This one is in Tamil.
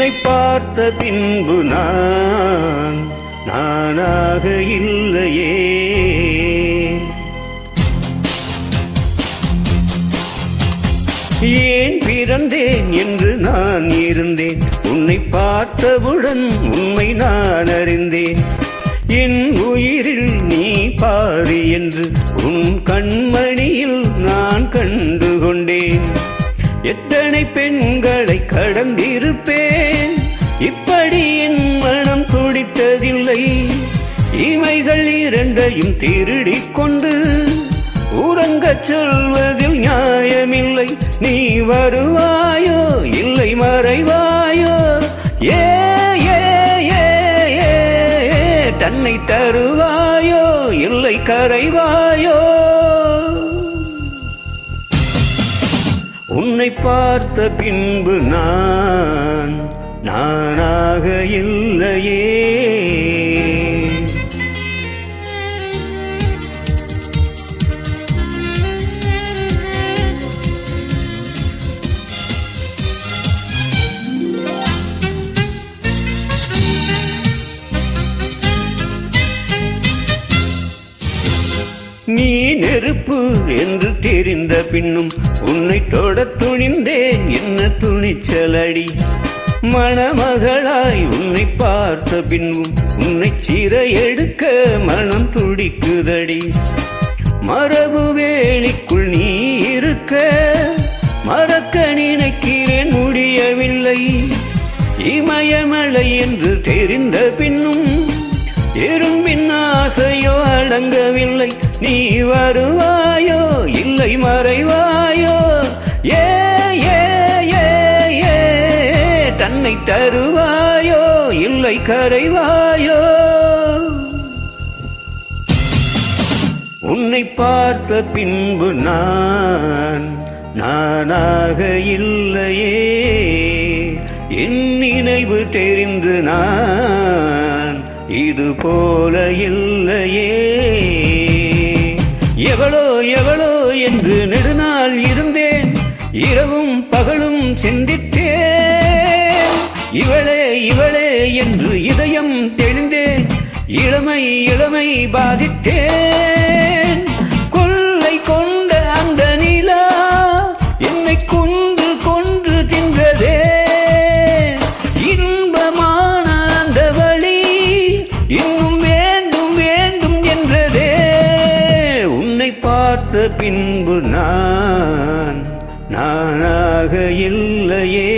உன்னை பார்த்த பின்பு நானாக இல்லையே. ஏன் பிறந்தேன் என்று நான் இருந்தேன், உன்னை பார்த்தவுடன் உண்மை நான் அறிந்தேன். என் உயிரில் நீ பாரு என்று உன் கண்மணியில் நான் கண்டு கொண்டேன். எத்தனை பெண்களை கடந்திருப்பேன், இப்படி என் மனம் துடித்ததில்லை. இமைகள் இரண்டையும் திருடிக் கொண்டு உறங்கச் சொல்வதில் நியாயமில்லை. நீ வருவாயோ இல்லை மறைவாயோ, ஏ ஏ ஏ ஏ தன்னை தருவாயோ இல்லை கரைவாயோ. உன்னை பார்த்த பின்பு நானாக இல்லையே. நீ நெருப்பு என்று தெரிந்த பின்னும் உன்னை தொட துணிந்தேன், என்ன துணிச்சலடி. மணமகளாய் உன்னை பார்த்த பின்பும் உன்னை சிறை எடுக்க மனம் துடிக்குதடி. மரபு வேலிக்குள் நீ இருக்க மறக்க நினைக்கிறேன், முடியவில்லை. இமயமலை என்று தெரிந்த பின்னும் எறும்பின் ஆசையோ அடங்கவில்லை. நீ வருவாயோ இல்லை மறைவாயோ, ஏ ஏ ஏ ஏ தன்னை தருவாயோ இல்லை கரைவாயோ. உன்னை பார்த்த பின்பு நானாக இல்லையே. என் நினைவு தெரிந்து இது போல இல்லையே. எவளோ எவளோ என்று நெடுநாள் இருந்தேன், இரவும் பகலும் சிந்தித்தேன். இவளே இவளே என்று இதயம் தெளிந்தேன், இளமை இளமை பாதித்தேன். கொள்ளை கொண்ட அந்த நிலா என்னை கொன்று கொன்று தின்றதே. இன்பமான அந்த வழி இன்னும் வேண்டும் வேண்டும் என்றதே. உன்னை பார்த்த பின்பு நானாக இல்லையே.